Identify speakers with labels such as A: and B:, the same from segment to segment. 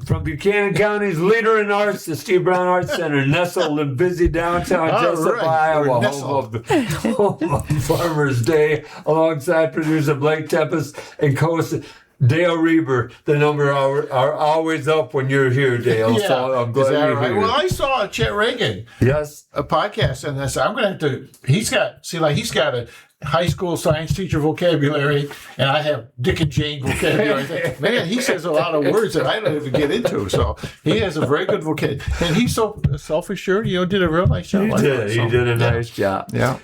A: From Buchanan County's leader in arts, the Steve Brown Arts Center, nestled in busy downtown Jesup, Iowa, home of Farmers Day, alongside producer Blake Tempus and co-host Dale Rueber. The number are always up when you're here, Dale.
B: Yeah.
A: So I'm glad you're here.
B: Well, I saw Chet Reagan.
A: Yes.
B: A podcast, and I said, I'm going to have to, he's got a high school science teacher vocabulary, and I have Dick and Jane vocabulary. I think, man, he says a lot of words that I don't even get into. So he has a very good vocabulary. And he's so self-assured, did a real nice job.
A: He did a nice job.
B: Yeah.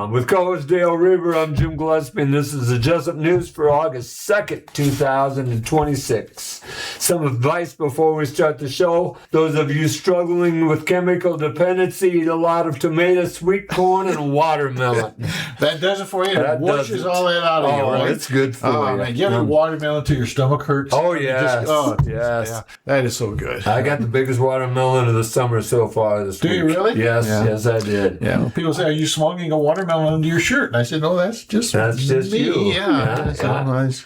A: With co-host Dale Rueber, I'm Jim Gillespie, and this is the Jesup News for August 2nd, 2026. Some advice before we start the show. Those of you struggling with chemical dependency, eat a lot of tomato, sweet corn, and watermelon.
B: That does it for you. It washes all that out of you, right?
A: It's good for you.
B: Man, you ever watermelon till your stomach hurts?
A: Oh, yes.
B: Yes. Yeah, that is so good.
A: I got the biggest watermelon of the summer so far this week.
B: Do you really?
A: Yes, yes, I did.
B: Yeah. People say, are you smoking a watermelon under your shirt? And I said, no, that's just me.
A: You.
B: Yeah. Nice.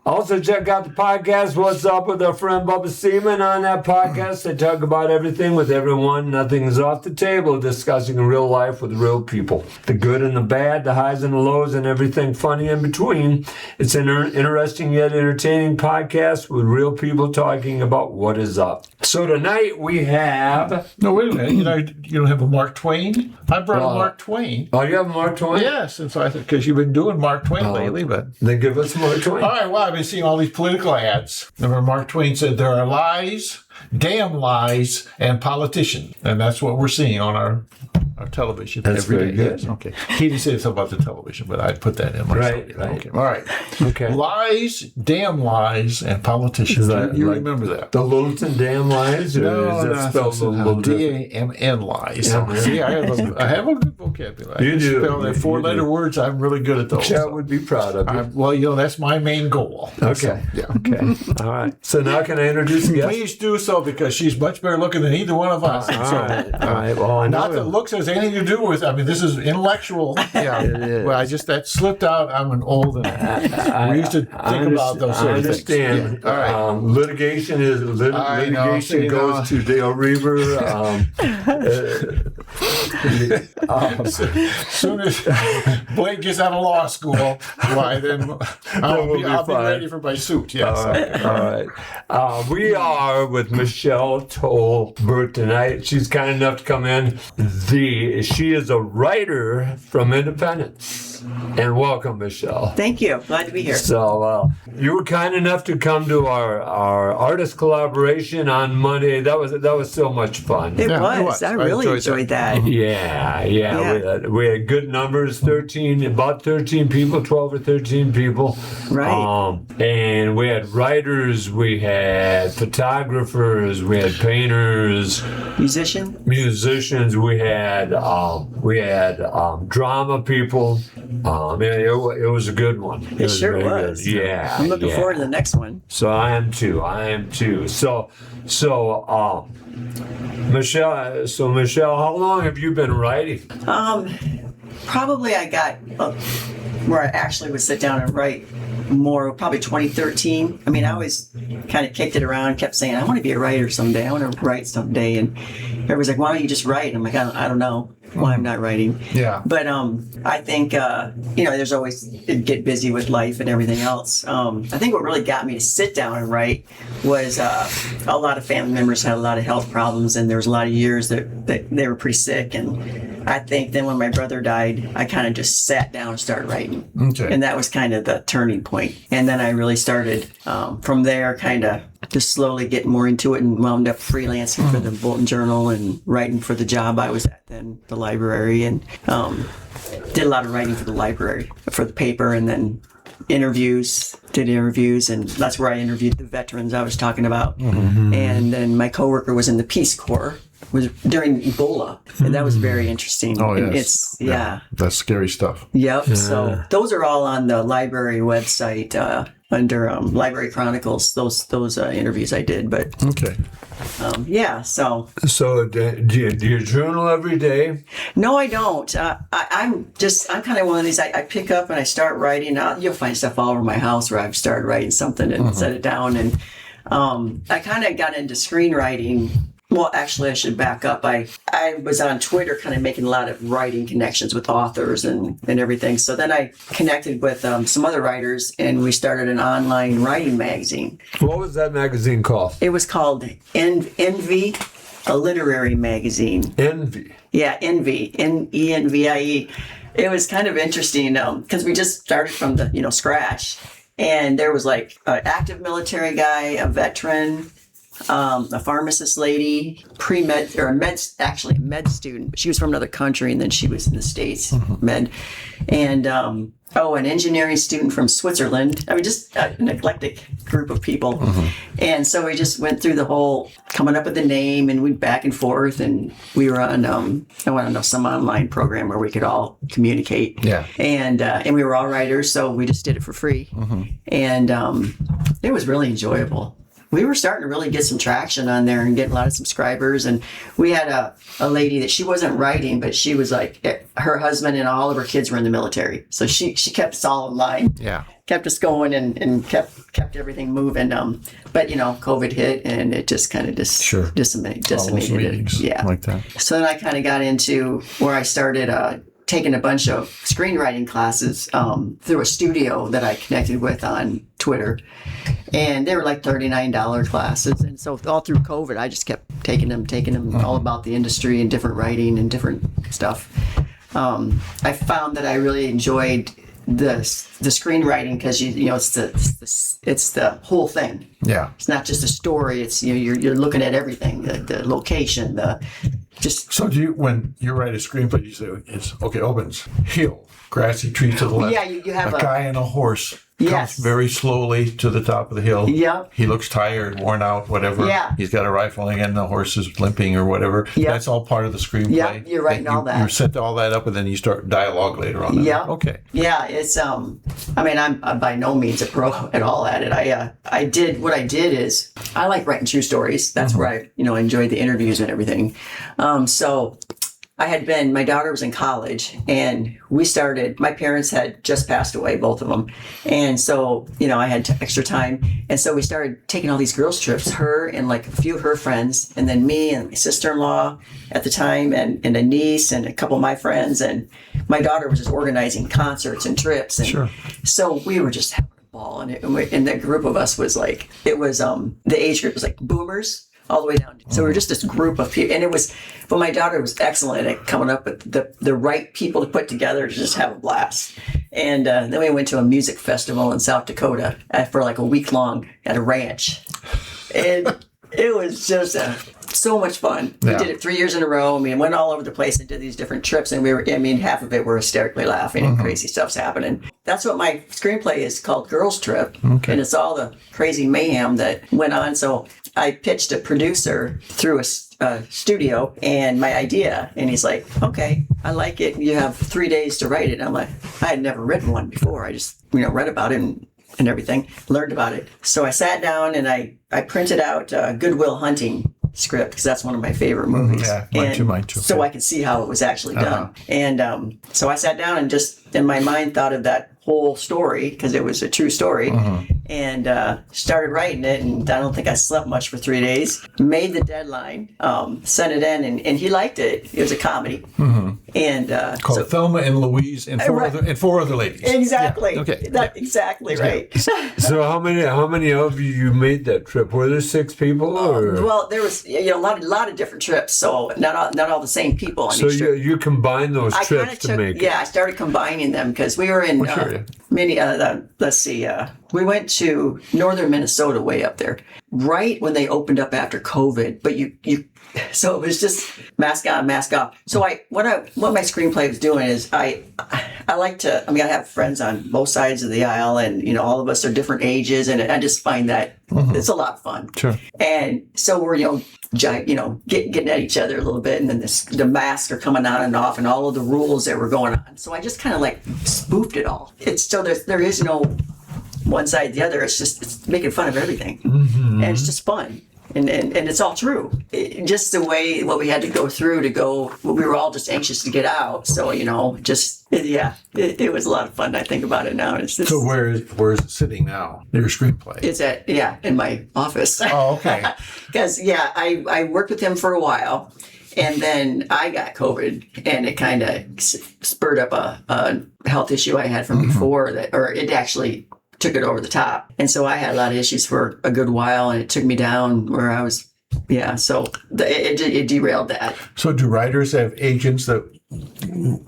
A: Also, check out the podcast, What's Up with our friend Bubba Seaman. On that podcast, they talk about everything with everyone. Nothing is off the table, discussing real life with real people. The good and the bad, the highs and the lows, and everything funny in between. It's an interesting yet entertaining podcast with real people talking about what is up. So tonight we have...
B: No, wait a minute. You don't have a Mark Twain? I brought a Mark Twain.
A: Oh, you have Mark Twain?
B: Yes, and so I thought, because you've been doing Mark Twain lately, but...
A: Then give us Mark Twain.
B: All right, well, I've been seeing all these political ads. Remember, Mark Twain said, there are lies, damn lies, and politicians. And that's what we're seeing on our television
A: That's
B: every
A: very
B: day.
A: good.
B: Yes, okay. He didn't say something about the television, but I put that in myself.
A: Right.
B: Okay. All right.
A: Okay.
B: Lies, damn lies, and politicians. You remember that?
A: The Littleton Damn Lies?
B: No,
A: is that spelled a little different?
B: DAMN lies.
A: Yeah.
B: See, I have a good vocabulary.
A: You do.
B: Spell that four-letter words. I'm really good at those.
A: Chad would be proud of you.
B: Well, that's my main goal.
A: Okay.
B: So, yeah.
A: Okay. All right. So now can I introduce the guest?
B: Please do so, because she's much better looking than either one of us.
A: All right. Well, I know
B: not that looks has anything to do with. I mean, this is intellectual. Yeah.
A: It is.
B: Well, that slipped out. I'm an old. We used to think about those sort of things.
A: I understand.
B: Yeah. All right.
A: Litigation goes to Dale Rueber.
C: As soon as Blake gets out of law school, why then I'll be ready for my suit. Yes.
A: All right. We are with Michelle Toale Burke tonight. She's kind enough to come in. She is a writer from Independence. And welcome, Michelle.
D: Thank you. Glad to be here.
A: So you were kind enough to come to our artist collaboration on Monday. That was so much fun.
D: It was. I really enjoyed that.
A: Yeah. We had good numbers. About 13 people, 12 or 13 people.
D: Right.
A: And we had writers, we had photographers, we had painters, musicians. We had drama people. It was a good one.
D: It sure was.
A: Good. Yeah.
D: I'm looking forward to the next one.
A: So I am too. So Michelle, how long have you been writing?
D: Probably I got where I actually would sit down and write more, probably 2013. I mean, I always kind of kicked it around, kept saying, I want to be a writer someday. I want to write someday. And everybody's like, why don't you just write? And I'm like, I don't know why I'm not writing.
C: Yeah.
D: But I think, there's always, get busy with life and everything else. I think what really got me to sit down and write was a lot of family members had a lot of health problems, and there was a lot of years that they were pretty sick. And I think then when my brother died, I kind of just sat down and started writing.
C: Okay.
D: And that was kind of the turning point. And then I really started from there, kind of just slowly getting more into it, and wound up freelancing for the Bulletin Journal and writing for the job I was at then, the library, and did a lot of writing for the library, for the paper, and then did interviews, and that's where I interviewed the veterans I was talking about. Mm-hmm. And then my coworker was in the Peace Corps, was during Ebola, and that was very interesting.
C: Oh, yes. That's scary stuff.
D: Yep. Yeah. So those are all on the library website under Library Chronicles. Those interviews I did, but
C: okay.
A: So do you journal every day?
D: No, I don't. I'm kind of one of these. I pick up and I start writing. You'll find stuff all over my house where I've started writing something and set it down. And I kind of got into screenwriting. Well, actually, I should back up. I was on Twitter kind of making a lot of writing connections with authors and everything. So then I connected with some other writers, and we started an online writing magazine.
A: What was that magazine called?
D: It was called Envy, a literary magazine.
A: Envy.
D: Yeah, Envy, Envie. It was kind of interesting because we just started from the scratch, and there was like an active military guy, a veteran, a pharmacist lady, pre-med or a med student, but she was from another country, and then she was in the States, med, and an engineering student from Switzerland. I mean, just an eclectic group of people. And so we just went through the whole coming up with the name, and we back and forth, and we were on some online program where we could all communicate.
B: Yeah.
D: And we were all writers, so we just did it for free, and it was really enjoyable. We were starting to really get some traction on there and get a lot of subscribers. And we had a lady that she wasn't writing, but she was like, her husband and all of her kids were in the military. So she kept us all in line.
B: Yeah.
D: Kept us going and kept everything moving. But COVID hit, and it just kind of decimated it. Yeah.
B: Like that.
D: So then I kind of got into where I started taking a bunch of screenwriting classes through a studio that I connected with on Twitter. And they were like $39 classes. And so all through COVID, I just kept taking them all about the industry and different writing and different stuff. I found that I really enjoyed the screenwriting because it's the whole thing.
B: Yeah.
D: It's not just a story. It's you're looking at everything, the location,
B: So when you write a screenplay, you say it's opens hill, grassy tree to the left.
D: Yeah, you have
B: a guy and a horse.
D: Yes.
B: Comes very slowly to the top of the hill.
D: Yep.
B: He looks tired, worn out, whatever.
D: Yeah.
B: He's got a rifle and the horse is limping or whatever.
D: Yep.
B: That's all part of the screenplay.
D: Yeah, you're writing all that.
B: You set all that up, and then you start dialogue later on.
D: Yeah.
B: Okay.
D: Yeah, it's I'm by no means a pro at all at it. I did is I like writing true stories. That's where I enjoyed the interviews and everything. So my daughter was in college, and my parents had just passed away, both of them. And so, I had extra time. And so we started taking all these girls' trips, her and like a few of her friends, and then me and my sister-in-law at the time, and a niece and a couple of my friends. And my daughter was just organizing concerts and trips. And
B: Sure.
D: So we were just having a ball. And the group of us was like, the age group was like boomers all the way down. So we were just this group of people, and but my daughter was excellent at coming up with the right people to put together to just have a blast. And then we went to a music festival in South Dakota for like a week long at a ranch. And it was just so much fun.
B: Yeah.
D: We did it 3 years in a row. Went all over the place and did these different trips, and half of it were hysterically laughing and crazy stuff's happening. That's what my screenplay is called, Girls Trip.
B: Okay.
D: And it's all the crazy mayhem that went on. So I pitched a producer through a studio and my idea, and he's like, okay, I like it. You have 3 days to write it. And I'm like, I had never written one before. I just, read about it and everything, learned about it. So I sat down and I printed out Good Will Hunting script, because that's one of my favorite movies.
B: Yeah, mine too.
D: So I could see how it was actually done. And so I sat down and just in my mind thought of that whole story, because it was a true story, and started writing it. And I don't think I slept much for 3 days. Made the deadline, sent it in, and he liked it. It was a comedy. And
B: called Thelma and Louise and four other ladies.
D: Exactly.
B: Yeah. Okay.
D: Exactly right.
A: So how many of you made that trip? Were there 6 people? Or?
D: Well, there was a lot of different trips, so not all the same people on
A: So
D: each trip.
A: you combined those
D: I
A: trips to make it.
D: Yeah, I started combining them because we were in many. Let's see. We went to northern Minnesota, way up there, right when they opened up after COVID. But so it was just mask on, mask off. So what my screenplay was doing is I like to. I have friends on both sides of the aisle, and all of us are different ages, and I just find that it's a lot of fun.
B: Sure.
D: And so we're getting at each other a little bit, and then the masks are coming on and off, and all of the rules that were going on. So I just kind of like spoofed it all. There is no one side or the other. It's making fun of everything, and it's just fun. And it's all true. Just the way what we had to go through we were all just anxious to get out. So, it was a lot of fun. I think about it now. It's just,
B: So where is it sitting now? Your screenplay?
D: it's in my office.
B: Oh, okay.
D: Because, I worked with him for a while. And then I got COVID, and it kind of spurred up a health issue I had from before it actually took it over the top. And so I had a lot of issues for a good while, and it took me down where I was. Yeah, so it derailed that.
B: So do writers have agents that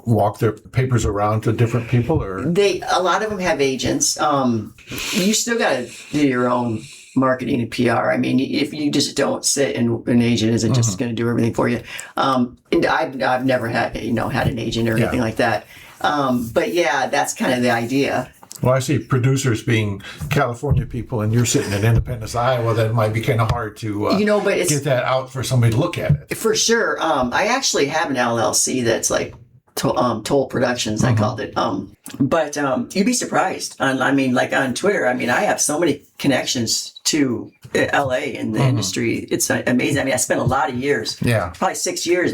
B: walk their papers around to different people, or
D: A lot of them have agents. You still got to do your own marketing and PR. I mean, if you just don't sit and an agent isn't just going to do everything for you. And I've never had an agent or anything like that. But that's kind of the idea.
B: Well, I see producers being California people, and you're sitting in Independence, Iowa. That might be kind of hard to
D: but it's,
B: get that out for somebody to look at it.
D: For sure. I actually have an LLC that's like Toale Productions, I called it. But you'd be surprised. Like on Twitter, I have so many connections to LA in the industry. It's amazing. I spent a lot of years, probably 6 years,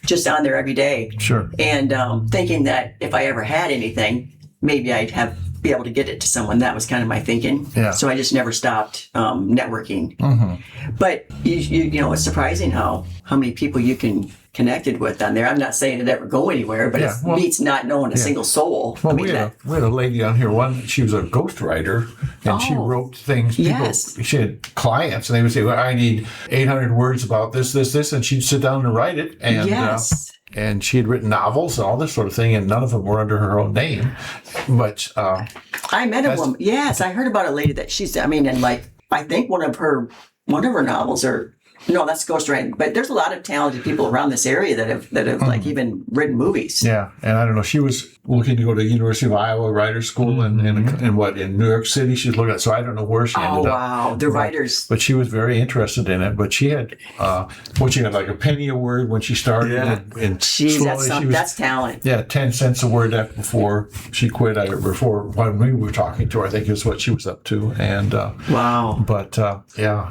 D: just on there every day.
B: Sure.
D: And thinking that if I ever had anything, maybe I'd be able to get it to someone. That was kind of my thinking.
B: Yeah.
D: So I just never stopped networking. But it's surprising how many people you can connected with on there. I'm not saying it ever go anywhere, but it beats not knowing a single soul.
B: Well, we had a lady on here. She was a ghostwriter, and she wrote things. She had clients, and they would say, "Well, I need 800 words about this, and she'd sit down and write it. And and she had written novels and all this sort of thing, and none of them were under her own name. But
D: I met a woman. Yes, I heard about a lady that she's. I think one of her novels are. No, that's ghostwriting. But there's a lot of talented people around this area that have like even written movies.
B: Yeah, and I don't know. She was looking to go to University of Iowa Writers School in New York City. She's looking at. So I don't know where she ended up. Oh
D: wow, the writers.
B: But she was very interested in it. But she had she had like a penny a word when she started.
D: Yeah.
B: And
D: Jeez, that's talent.
B: Yeah, 10 cents a word before she quit. Before when we were talking to her, I think is what she was up to. And
D: wow.
B: But
D: that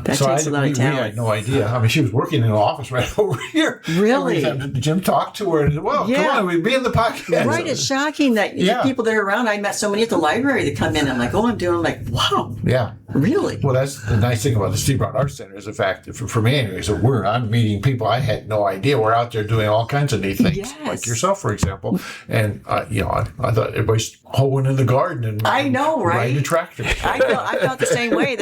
D: takes a lot of talent.
B: We had no idea. She was working in an office right over here.
D: Really?
B: Jim talked to her and said, well, come on, we'd be in the podcast.
D: Right, it's shocking that the people that are around, I met so many at the library that come in, I'm like, I'm like, wow.
B: Yeah.
D: Really?
B: Well, that's the nice thing about the Steve Brown Arts Center is the fact that for me anyway, so I'm meeting people I had no idea. We're out there doing all kinds of neat things, like yourself, for example. And, I thought everybody's hoeing in the garden and
D: I know, right?
B: riding a tractor.
D: I felt the same way.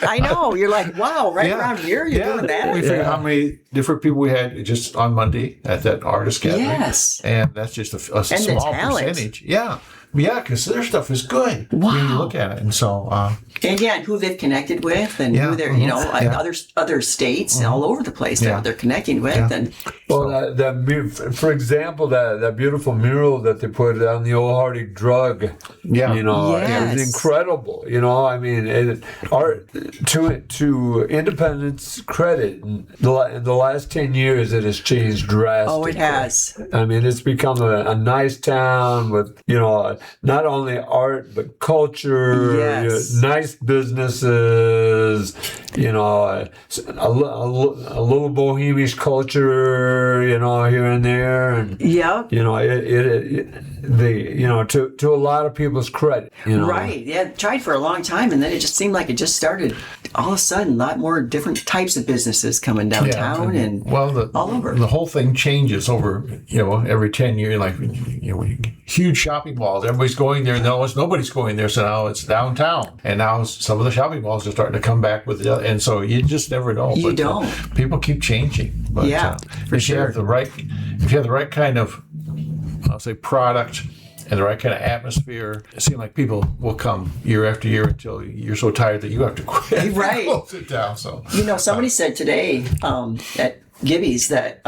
D: I know. You're like, wow, around here, you're doing that.
B: We figured how many different people we had just on Monday at that artist gathering.
D: Yes.
B: And that's just a small percentage. Yeah. Yeah, because their stuff is good when you look at it. And so...
D: and who they've connected with and who they're, other states all over the place that they're connecting with. And
A: for example, that beautiful mural that they put on the old Hardy Drug, it was incredible. To Independent's credit, in the last 10 years, it has changed drastically.
D: Oh, it has.
A: It's become a nice town with, not only art, but culture, nice businesses, a little bohemian culture, here and there. And, to a lot of people's credit.
D: Right. Yeah, tried for a long time, and then it just seemed like it just started all of a sudden, a lot more different types of businesses coming downtown and all over.
B: The whole thing changes over, every 10 years, like, huge shopping malls. Everybody's going there. No, nobody's going there. So now it's downtown. And now some of the shopping malls are starting to come back with it. And so you just never know.
D: You don't.
B: People keep changing. But,
D: for sure.
B: You have if you have the right kind of, I'll say, product and the right kind of atmosphere, it seems like people will come year after year until you're so tired that you have to quit.
D: Right.
B: Close it down. So
D: somebody said today at Gibby's that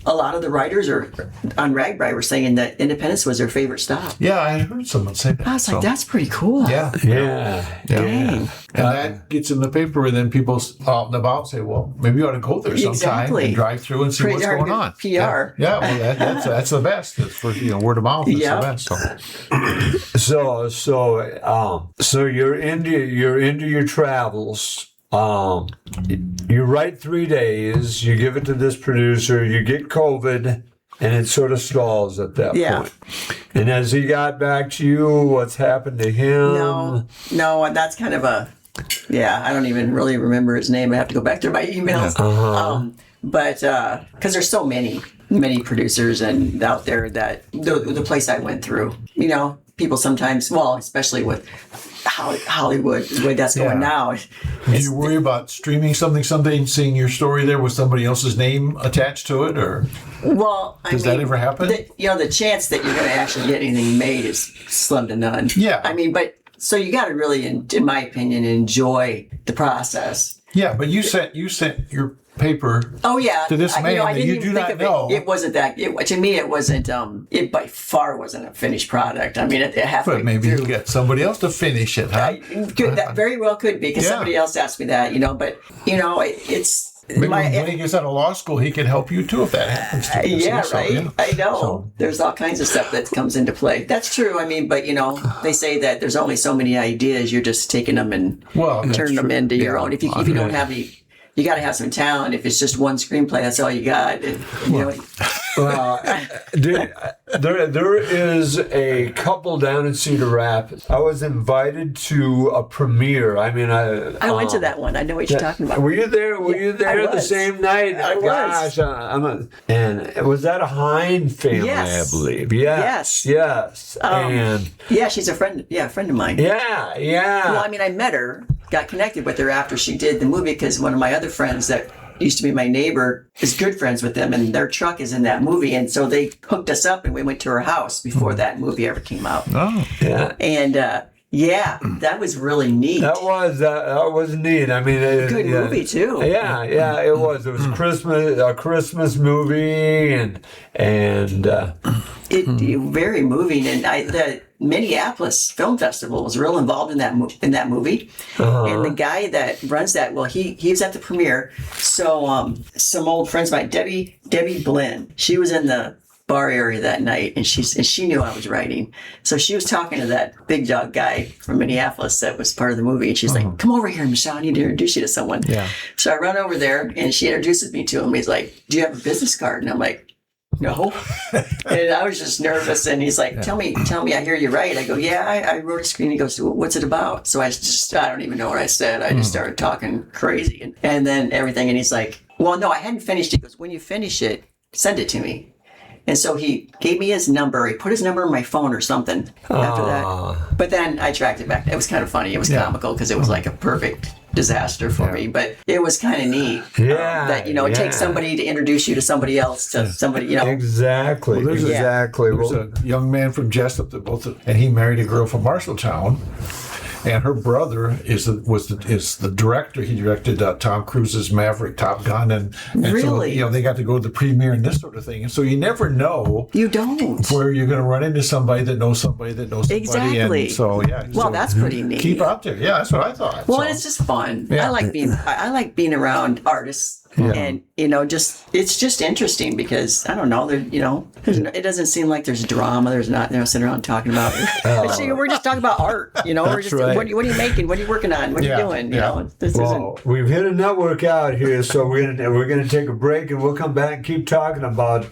D: a lot of the writers on Ragbri were saying that Independence was their favorite stop.
B: Yeah, I heard someone say that.
D: I was like, that's pretty cool.
B: Yeah.
D: Dang.
B: And that gets in the paper, and then people out and about say, well, maybe you ought to go there sometime and drive through and see what's going on.
D: PR.
B: Yeah, well, that's the best. It's for word of mouth. It's the best.
A: So you're into your travels. You write 3 days, you give it to this producer, you get COVID, and it sort of stalls at that point. And has he got back to you? What's happened to him?
D: No, that's kind of I don't even really remember his name. I have to go back through my emails. But because there's so many producers and out there that the place I went through, people sometimes, especially with Hollywood, the way that's going now.
B: Do you worry about streaming something someday and seeing your story there with somebody else's name attached to it, or does that ever happen?
D: The chance that you're going to actually get anything made is slim to none.
B: Yeah.
D: But so you got to really, in my opinion, enjoy the process.
B: Yeah, but you sent your paper to this man
D: I
B: that
D: didn't
B: you
D: even
B: do
D: think
B: not
D: of
B: know.
D: It wasn't that. To me, it wasn't. It by far wasn't a finished product. I mean, it halfway
B: But maybe
D: through,
B: you'll get somebody else to finish it, huh?
D: that very well could be because somebody else asked me that. But it's.
B: Maybe when he gets out of law school, he can help you too if that happens to you.
D: Right.
B: So, yeah.
D: I know.
B: So-
D: There's all kinds of stuff that comes into play. That's true. I mean, but they say that there's only so many ideas. You're just taking them and turning them into your own. If you don't have any, you got to have some talent. If it's just one screenplay, that's all you got.
A: There is a couple down in Cedar Rapids. I was invited to a premiere. I mean,
D: I went to that one. I know what you're talking about.
A: Were you there? Were you there the same night?
D: I was.
A: Gosh, and was that a Hine family?
D: Yes.
A: I believe. Yes. And
D: she's a friend. Yeah, a friend of mine.
A: yeah.
D: Well, I mean, I met her, got connected with her after she did the movie because one of my other friends that used to be my neighbor is good friends with them, and their truck is in that movie, and so they hooked us up, and we went to her house before that movie ever came out.
B: Oh,
A: yeah.
D: And that was really neat.
A: That was neat. I mean,
D: Good movie too.
A: Yeah, it was. It was a Christmas movie, and
D: very moving. And the Minneapolis Film Festival was real involved in that movie. And the guy that runs that, he was at the premiere. So some old friends of mine, Debbie Blinn, she was in the bar area that night, and she knew I was writing. So she was talking to that big dog guy from Minneapolis that was part of the movie, and she's like, "Come over here, Michelle, I need to introduce you to someone."
B: Yeah.
D: So I run over there, and she introduces me to him. He's like, "Do you have a business card?" And I'm like, "No." And I was just nervous, and he's like, tell me, I hear you write. I go, "Yeah, I wrote a screen." He goes, "What's it about?" So I don't even know what I said. I just started talking crazy and then everything. And he's like, "Well, no, I hadn't finished." He goes, "When you finish it, send it to me." And so he gave me his number. He put his number in my phone or something after that. But then I tracked it back. It was kind of funny. It was comical because it was like a perfect disaster for me. But it was kind of neat that, it takes somebody to introduce you to somebody else, to somebody,
A: Exactly.
B: Well, there's a young man from Jesup and he married a girl from Marshalltown. And her brother is the director. He directed Tom Cruise's Maverick, Top Gun, and
D: really?
B: So they got to go to the premiere and this sort of thing. And so you never know.
D: You don't.
B: Where you're going to run into somebody that knows somebody that knows somebody.
D: Exactly.
B: And so
D: Well, that's pretty neat.
B: Keep out there. Yeah, that's what I thought.
D: Well, and it's just fun.
B: Yeah.
D: I like being around artists.
A: Yeah.
D: And it's just interesting because I don't know, it doesn't seem like there's drama. There's not, sitting around talking about it. But see, we're just talking about art. We're just
A: right.
D: what are you making? What are you working on? What are you doing?
A: We've hit a network out here, so we're gonna take a break and we'll come back and keep talking about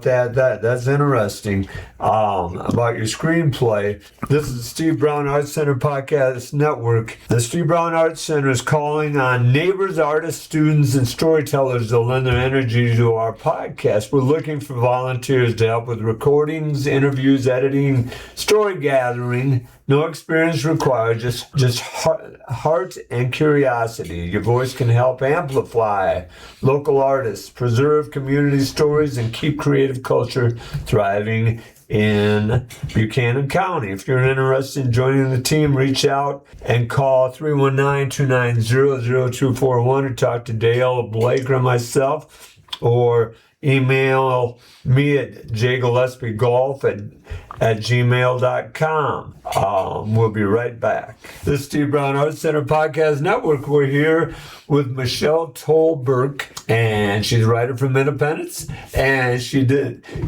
A: that. That's interesting. About your screenplay. This is the Steve Brown Arts Center Podcast Network. The Steve Brown Arts Center is calling on neighbors, artists, students, and storytellers to lend their energy to our podcast. We're looking for volunteers to help with recordings, interviews, editing, story gathering. No experience required, just heart and curiosity. Your voice can help amplify local artists, preserve community stories, and keep creative culture thriving in Buchanan County. If you're interested in joining the team, reach out and call 319-290-0241 or talk to Dale, Blake, or myself, or email me at jgillespiegolf gmail.com. We'll be right back. This is Steve Brown Arts Center Podcast Network. We're here with Michelle Toale Burke, and she's a writer from Independence, and she did a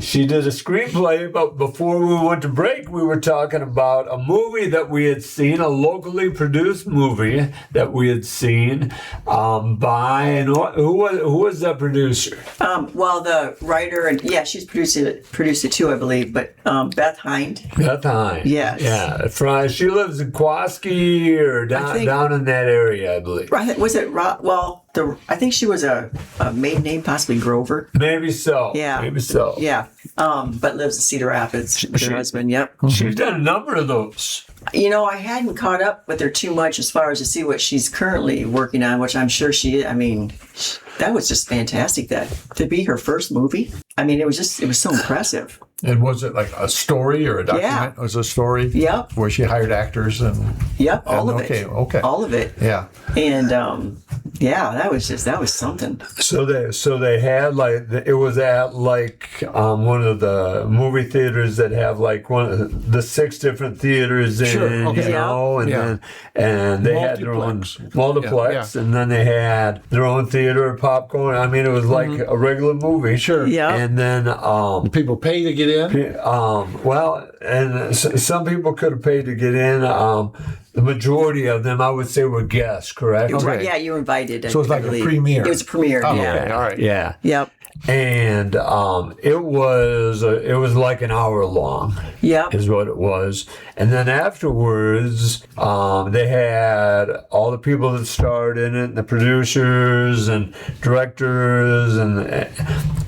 A: screenplay. But before we went to break, we were talking about a movie that we had seen, a locally produced movie that we had seen by, and who was that producer?
D: Well, the writer, and she's produced it too, I believe, but Beth Hind.
A: Beth Hind.
D: Yes.
A: Yeah. She lives in Kowalski or down in that area, I believe.
D: Was it well? I think she was a maiden name, possibly Grover.
A: Maybe so.
D: Yeah.
A: Maybe so.
D: Yeah. But lives in Cedar Rapids with her husband. Yep.
A: She's done a number of those.
D: I hadn't caught up with her too much as far as to see what she's currently working on, which I'm sure she is. I mean, that was just fantastic. That to be her first movie. I mean, it was so impressive.
B: And was it like a story or a document?
D: Yeah.
B: It was a story?
D: Yep.
B: Where she hired actors and...
D: Yep, all of it.
B: Okay.
D: All of it.
B: Yeah.
D: And, that was something.
A: So they had it was at one of the movie theaters that have one of the 6 different theaters in,
B: Sure. Okay.
A: and they had their own multiplex, and then they had their own theater, popcorn. I mean, it was like a regular movie.
B: Sure.
D: Yeah.
A: And then
B: people pay to get in?
A: Some people could have paid to get in. The majority of them, I would say, were guests, correct?
B: Okay.
D: Yeah, you were invited.
B: So it was like a premiere.
D: It was a premiere.
B: Oh,
D: yeah.
B: okay. All right.
A: Yeah.
D: Yep.
A: And it was like an hour long.
D: Yep.
A: Is what it was. And then afterwards, they had all the people that starred in it, the producers and directors, and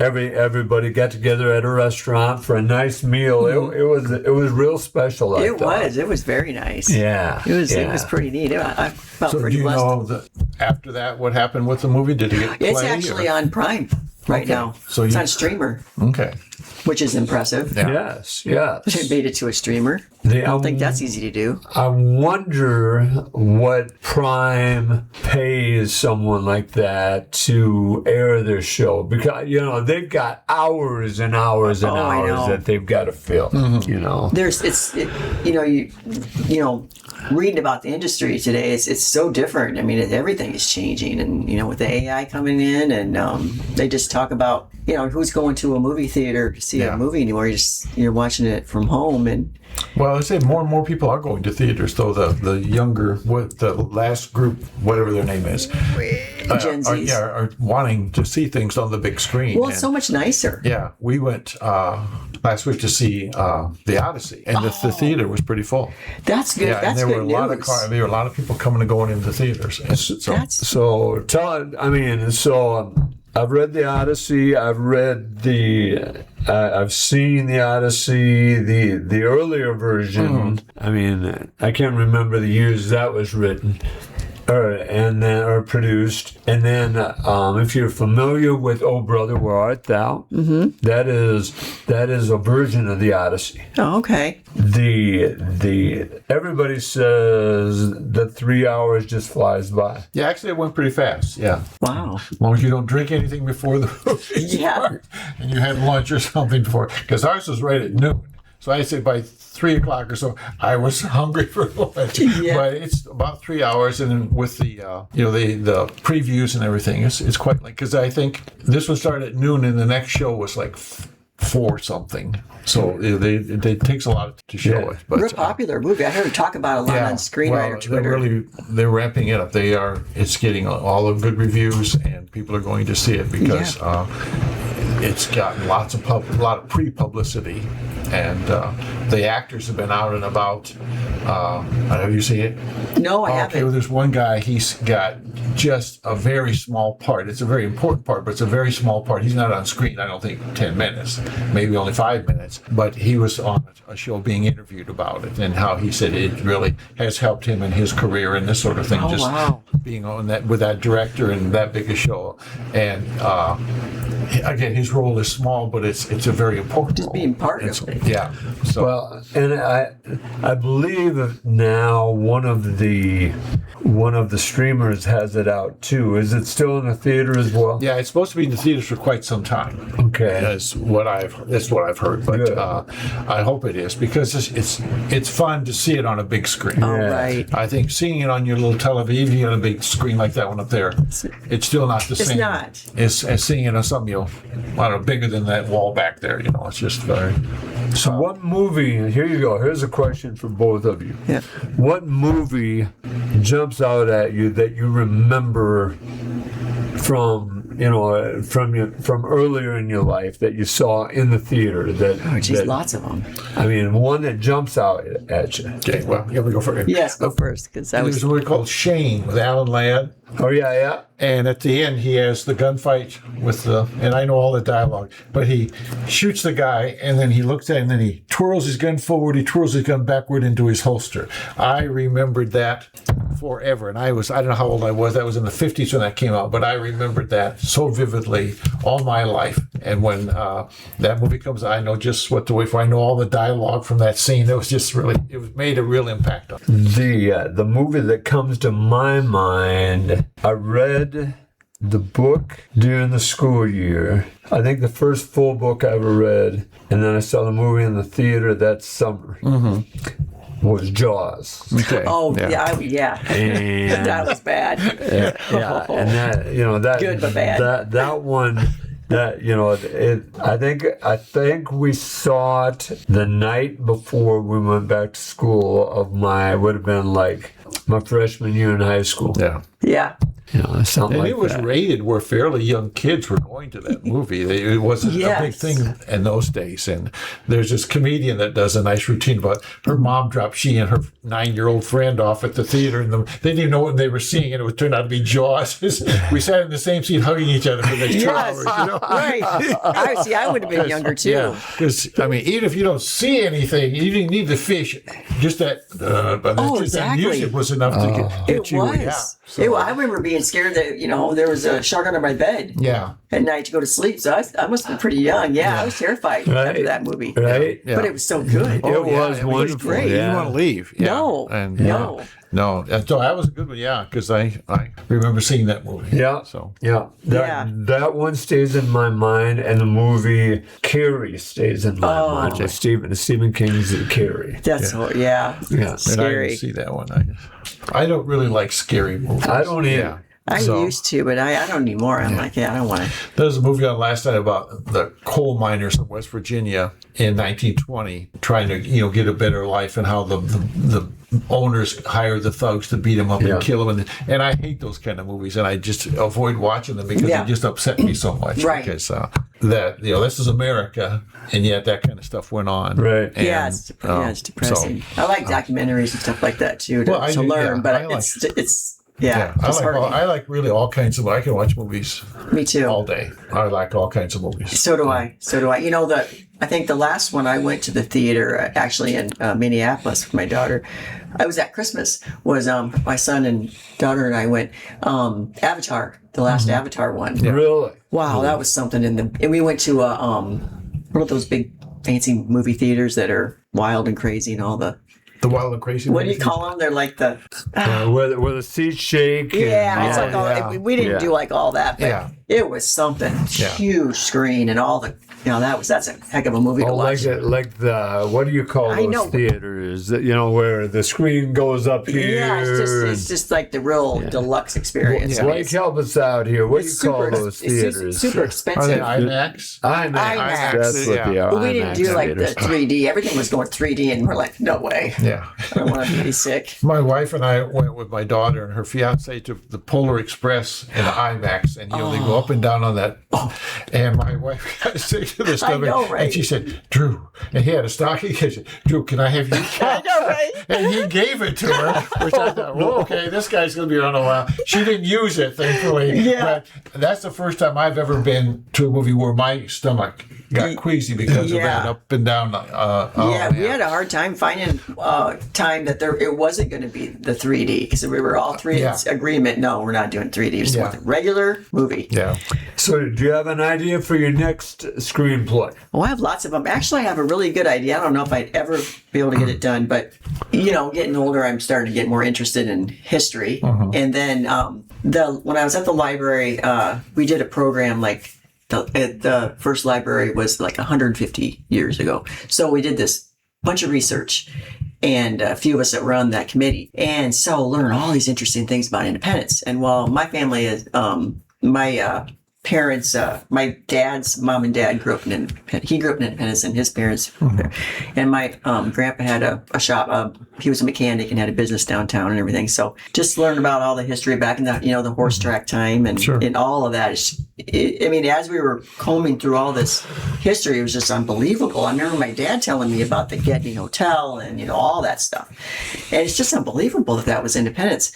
A: everybody got together at a restaurant for a nice meal. It was real special. I thought.
D: It was very nice.
A: Yeah.
D: It was pretty neat. I felt
B: So
D: pretty
B: do you
D: blessed.
B: know after that what happened with the movie? Did it get played?
D: It's actually on Prime right now.
B: So
D: it's on Streamer,
B: Okay.
D: which is impressive.
B: Yeah.
A: Yes.
D: They made it to a streamer. I don't think that's easy to do.
A: I wonder what Prime pays someone like that to air their show, because they've got hours and hours and
D: I
A: hours
D: know.
A: that they've got to fill.
D: Reading about the industry today, it's so different. I mean, everything is changing, and with the AI coming in, and they just talk about who's going to a movie theater to see a movie anymore. You're watching it from home, and
B: Well, I say more and more people are going to theaters, though the younger, the last group, whatever their name is,
D: Gen Zs.
B: are wanting to see things on the big screen.
D: Well, it's so much nicer.
B: Yeah, we went last week to see The Odyssey, and the theater was pretty full.
D: That's good.
B: Yeah,
D: That's
B: and there
D: good
B: were a
D: news.
B: lot of there were a lot of people coming and going into theaters. And
A: I've read the Odyssey. I've seen the Odyssey, the earlier version. I mean, I can't remember the years that was written or produced. And then, if you're familiar with "Oh Brother, Where Art Thou," that is a version of the Odyssey.
D: Oh, okay.
A: Everybody says that 3 hours just flies by.
B: yeah, actually, it went pretty fast. Yeah,
D: Wow.
B: as long as you don't drink anything before the movie
D: Yeah.
B: starts, and you had lunch or something before, because ours was right at noon. So I say by 3 o'clock or so, I was hungry for lunch.
D: Yeah.
B: But it's about 3 hours, and then with the the previews and everything, it's quite because I think this one started at noon, and the next show was like 4 something. So it takes a lot to show it. But
D: Real popular movie. I heard her talk about it a lot on Screenwriter Twitter.
B: They're ramping it up. It's getting all of good reviews, and people are going to see it because it's gotten a lot of pre-publicity, and the actors have been out and about. Have you seen it?
D: No, I
B: Okay,
D: haven't.
B: well, there's one guy, he's got just a very small part. It's a very important part, but it's a very small part. He's not on screen, I don't think, 10 minutes, maybe only 5 minutes. But he was on a show being interviewed about it, and how he said it really has helped him in his career and this sort of thing.
D: Oh, wow.
B: Being on that with that director and that big a show. And again, his role is small, but it's a very important role.
D: being part of
B: It's-
D: it.
B: Yeah. So
A: Well, and I believe now one of the streamers has it out too. Is it still in the theater as well?
B: Yeah, it's supposed to be in the theaters for quite some time.
A: Okay.
B: That's what I've heard. But
A: Good.
B: I hope it is, because it's fun to see it on a big screen.
D: Oh, right.
B: I think seeing it on your little television on a big screen like that one up there, it's still not the same.
D: not.
B: As seeing it on something, I don't know, bigger than that wall back there. It's just very.
A: So what movie, here you go, here's a question for both of you.
D: Yeah.
A: What movie jumps out at you that you remember from earlier in your life that you saw in the theater?
D: Oh, geez, lots of them.
A: I mean, one that jumps out at you.
B: Okay, well, here we go for it.
D: Yes, go first, because that
B: There's
D: was.
B: a movie called Shane with Alan Ladd.
A: Oh, yeah.
B: And at the end, he has the gunfight and I know all the dialogue, but he shoots the guy, and then he looks at him, and then he twirls his gun forward, he twirls his gun backward into his holster. I remembered that forever. And I don't know how old I was. That was in the 50s when that came out, but I remembered that so vividly all my life. And when that movie comes out, I know just what to wait for. I know all the dialogue from that scene. It made a real impact on me.
A: The movie that comes to my mind, I read the book during the school year. I think the first full book I ever read, and then I saw the movie in the theater that summer. Was Jaws.
B: Okay.
D: Oh, yeah.
A: And
D: That was bad.
A: yeah, and that
D: Good but bad.
A: That one. I think we saw it the night before we went back to school would have been like my freshman year in high school.
B: Yeah.
D: Yeah.
A: Something
B: And
A: like
B: it was
A: that.
B: rated where fairly young kids were going to that movie. It wasn't a big
D: Yes.
B: thing in those days. And there's this comedian that does a nice routine about her mom dropped she and her 9-year-old friend off at the theater, and they didn't even know what they were seeing, and it turned out to be Jaws. We sat in the same seat hugging each other for the next 2 hours.
D: Right. I would have been younger too.
B: Yeah, because even if you don't see anything, you didn't need the fish. Just that, that music was enough to get
D: It
B: you.
D: was.
B: Yeah. So,
D: I remember being scared that there was a shark under my bed
B: yeah.
D: at night to go to sleep. So I must have been pretty young. Yeah, I was terrified
A: Right.
D: after that movie.
A: Right?
B: Yeah.
D: But it was so good.
A: It was wonderful.
D: great.
B: You
A: Yeah.
B: didn't want to leave. Yeah.
D: No.
B: And,
D: No.
B: No. So that was a good one, yeah, because I remember seeing that movie.
A: Yeah.
B: So.
A: Yeah. That one stays in my mind, and the movie Carrie stays in my mind. With Stephen King's Carrie.
D: That's yeah.
A: Yeah.
B: And I
D: Scary.
B: didn't see that one. I don't really like scary movies.
A: I don't either.
B: Yeah.
D: I used to, but I don't anymore. I'm like, I don't want to.
B: There was a movie on last night about the coal miners in West Virginia in 1920 trying to get a better life, and how the owners hired the thugs to beat them up and kill them. And I hate those kind of movies, and I just avoid watching them because they just upset me so much.
D: Right.
B: Because this is America, and yet that kind of stuff went on.
A: Right.
B: And,
D: It's depressing. I like documentaries and stuff like that too to learn, but it's
B: I like really all kinds of. I can watch movies.
D: Me too.
B: All day. I like all kinds of movies.
D: So do I. I think the last one I went to the theater actually in Minneapolis with my daughter. I was at Christmas. Was my son and daughter and I went Avatar, the last Avatar one.
A: Yeah. Really?
D: Wow, that was something. And we went to one of those big fancy movie theaters that are wild and crazy and all the.
B: The Wild and Crazy.
D: What do you call them? They're like the.
A: Where the seats shake.
D: It's like all. We didn't do like all that, but it was something. Huge screen and all the. That's a heck of a movie to watch.
A: Like the what do you call those theaters? Where the screen goes up here.
D: Yeah, it's just like the real deluxe experience.
A: Blake, help us out here. What do you call those theaters?
D: It's super expensive.
B: Are they IMAX?
A: IMAX. That's what they are.
D: But we didn't do like the
A: theaters.
D: 3D. Everything was going 3D, and we're like, no way.
B: Yeah.
D: I don't want to be sick.
B: My wife and I went with my daughter and her fiance to the Polar Express in IMAX, and they go up and down on that. And my wife got sick to this stuff, and she said, "Drew," and he had a stocking. He said, "Drew, can I have your cat?"
D: I know, right?
B: And he gave it to her, which I thought, well, okay, this guy's going to be around a while. She didn't use it, thankfully.
D: Yeah.
B: But that's the first time I've ever been to a movie where my stomach got queasy because of that up and down.
D: We had a hard time finding time that it wasn't going to be the 3D because we were all three in agreement. No, we're not doing 3D. We just want the regular movie.
B: Yeah.
A: So, do you have an idea for your next screenplay?
D: Oh, I have lots of them. Actually, I have a really good idea. I don't know if I'd ever be able to get it done, but getting older, I'm starting to get more interested in history. And then when I was at the library, we did a program like. The first library was like 150 years ago. So we did this bunch of research and a few of us that were on that committee. And so learn all these interesting things about independence. And while my family is, my parents, my dad's mom and dad grew up in Independence. He grew up in Independence and his parents. And my grandpa had a shop. He was a mechanic and had a business downtown and everything. So just learn about all the history back in the horse track time and all of that. As we were combing through all this history, it was just unbelievable. I remember my dad telling me about the Getney Hotel and, all that stuff. And it's just unbelievable that was Independence.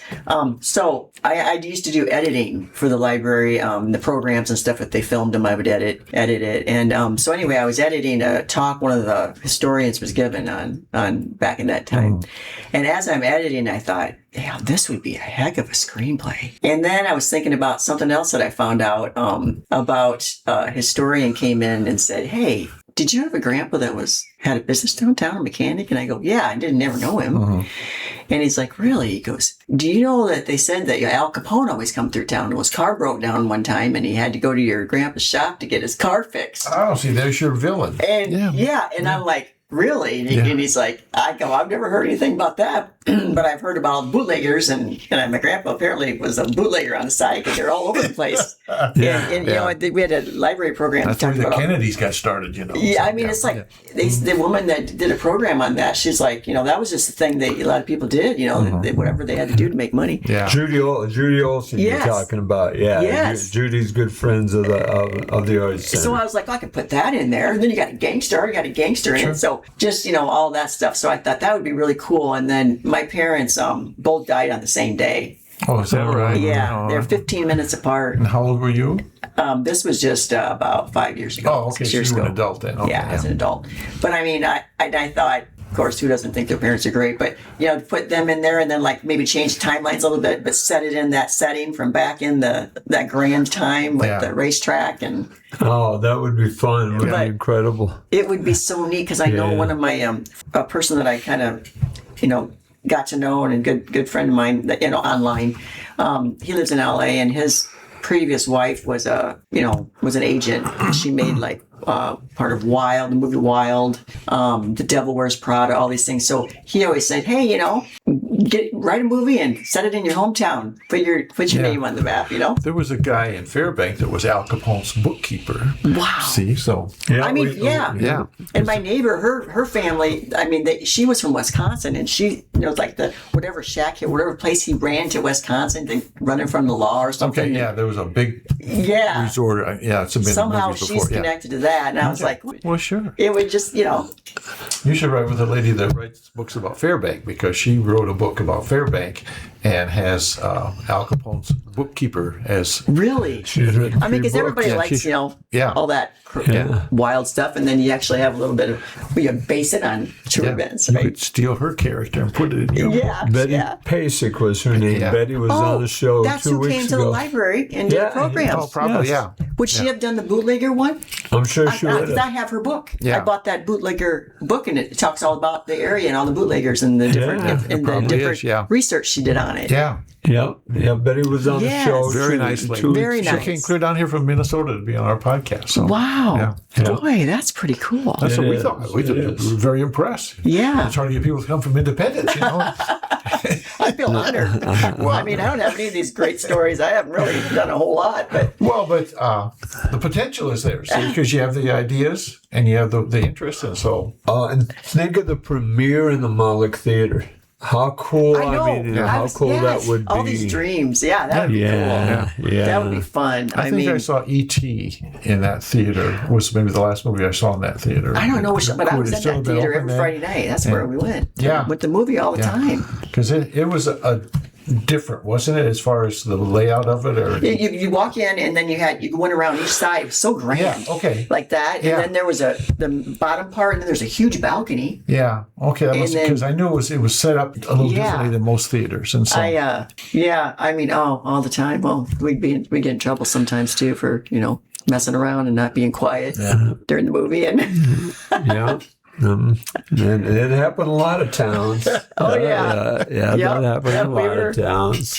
D: So I used to do editing for the library, the programs and stuff that they filmed them, I would edit it. And so anyway, I was editing a talk one of the historians was given on back in that time. And as I'm editing, I thought, yeah, this would be a heck of a screenplay. And then I was thinking about something else that I found out about a historian came in and said, hey, did you have a grandpa that had a business downtown, a mechanic? And I go, yeah, I didn't never know him. And he's like, really? He goes, do you know that they said that Al Capone always come through town and his car broke down one time and he had to go to your grandpa's shop to get his car fixed?
B: Oh, see, there's your villain.
D: And I'm like, really? And he's like, I've never heard anything about that, but I've heard about all the bootleggers, and my grandpa apparently was a bootlegger on the side because they're all over the place. We had a library program.
B: That's where the Kennedys got started,
D: it's like the woman that did a program on that, she's like, that was just the thing that a lot of people did, whatever they had to do to make money.
B: Yeah.
A: Judy Olsen you're talking about. Yeah. Yes. Judy's good friends of the Arts Center.
D: So I was like, I could put that in there. And then you got a gangster in it. So just, all that stuff. So I thought that would be really cool. And then my parents both died on the same day.
B: Oh, is that right?
D: Yeah. They're 15 minutes apart.
B: And how old were you?
D: This was just about 5 years ago.
B: Oh, okay. 6 years ago. An adult then. Okay,
D: as an adult. But I thought, of course, who doesn't think their parents are great? But, put them in there and then maybe change timelines a little bit, but set it in that setting from back in that grand time with the racetrack and...
A: Oh, that would be fun. It would be incredible.
D: It would be so neat because I know one of my, a person that I kind of, got to know and a good friend of mine that, online, he lives in LA and his previous wife was an agent. And she made part of Wild, the movie Wild, The Devil Wears Prada, all these things. So he always said, hey, write a movie and set it in your hometown. Put your name on the map,
B: There was a guy in Fairbank that was Al Capone's bookkeeper.
D: Wow.
B: See, so.
A: Yeah.
D: And my neighbor, her family, she was from Wisconsin and she, whatever shack, whatever place he ran to Wisconsin, running from the law or something.
B: Okay, yeah, there was a big resort. Yeah, it's been
D: somehow she's connected to that. And I was like,
B: well, sure.
D: It would just,
B: You should write with a lady that writes books about Fairbank because she wrote a book about Fairbank and has Al Capone's bookkeeper as...
D: Really? Because everybody likes, all that wild stuff, and then you actually have a little bit of... you base it on true events.
B: You could steal her character and put it in your book.
A: Betty Pasek was her name. Yeah. Betty was on the show 2 weeks ago.
D: That's who came to the library and did a program.
B: Oh, probably,
D: Would she have done the bootlegger one?
A: I'm sure she would have.
D: I have her book.
B: Yeah.
D: I bought that bootlegger book, and it talks all about the area and all the bootleggers and the different research she did on it.
B: Yeah.
A: Yeah, Betty was on the show.
B: Very nicely.
D: Very nice.
B: She came clear down here from Minnesota to be on our podcast. So.
D: Wow. Boy, that's pretty cool.
B: That's what we thought. We were very impressed.
D: Yeah.
B: It's hard to get people to come from Independence,
D: I feel honored. Well, I don't have any of these great stories. I haven't really done a whole lot, but...
B: Well, but the potential is there, because you have the ideas and you have the interest, and so...
A: and think of the premiere in the Moloch Theater. How cool! How cool that would be.
D: All these dreams, that would be cool. Yeah, that would be fun.
B: I think I saw E.T. in that theater. Was maybe the last movie I saw in that theater.
D: I don't know which, but I was at that theater every Friday night. That's where we went.
B: Yeah,
D: with the movie all the time.
B: Because it was a different, wasn't it, as far as the layout of it? Or
D: You walk in and then you went around each side. It was so grand.
B: Yeah, okay.
D: Like that.
B: Yeah.
D: And then there was the bottom part, and then there's a huge balcony.
B: Yeah, okay, that was because I knew it was set up a little differently than most theaters, and so
D: all the time. Well, we get in trouble sometimes too for messing around and not being quiet during the movie. And
A: Yeah. And it happened in a lot of towns.
D: Oh, yeah.
A: That happened in a lot of towns.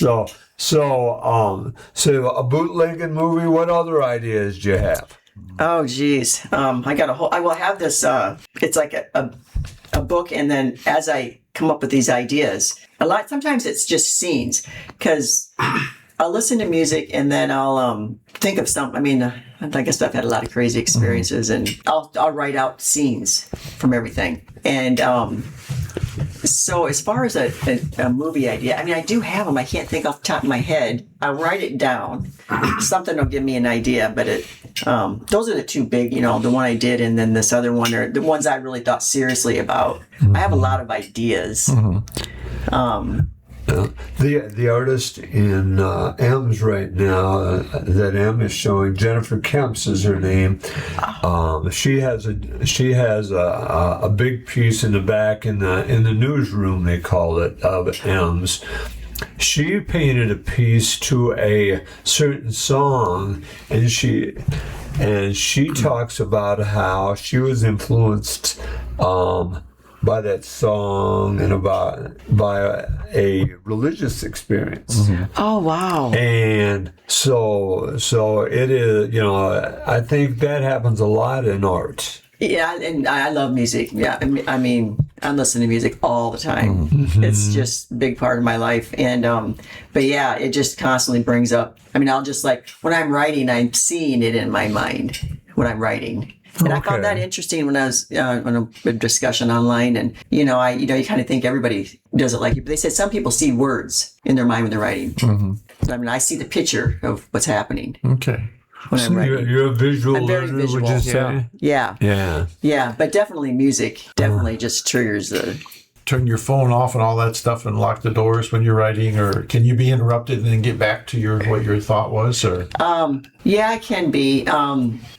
A: So a bootlegging movie. What other ideas do you have?
D: oh geez, I will have this. It's like a book, and then as I come up with these ideas, sometimes it's just scenes because I'll listen to music and then I'll think of something. I mean, I guess I've had a lot of crazy experiences, and I'll write out scenes from everything. And so as far as a movie idea, I mean, I do have them. I can't think off the top of my head. I'll write it down. Something will give me an idea, but those are the two big, the one I did, and then this other one are the ones I really thought seriously about. I have a lot of ideas.
A: The artist in M's right now that M is showing, Jennifer Kemps is her name. She has a big piece in the back in the newsroom, they call it, of M's. She painted a piece to a certain song, and she talks about how she was influenced by that song and by a religious experience.
D: Oh wow!
A: And so it is. I think that happens a lot in art.
D: Yeah, and I love music. Yeah, I mean, I listen to music all the time. It's just a big part of my life. And but yeah, it just constantly brings up. I mean, I'll just when I'm writing, I'm seeing it in my mind when I'm writing. And I found that interesting when I was on a discussion online, and you kind of think everybody does it like you. But they said some people see words in their mind when they're writing. I mean, I see the picture of what's happening.
B: Okay.
D: When I'm writing.
A: You're a visual
D: I'm very
A: learner,
D: visual.
A: would you say?
D: Yeah. But definitely music definitely just triggers the.
B: Turn your phone off and all that stuff and lock the doors when you're writing, or can you be interrupted and then get back to what your thought was? Or
D: yeah, it can be.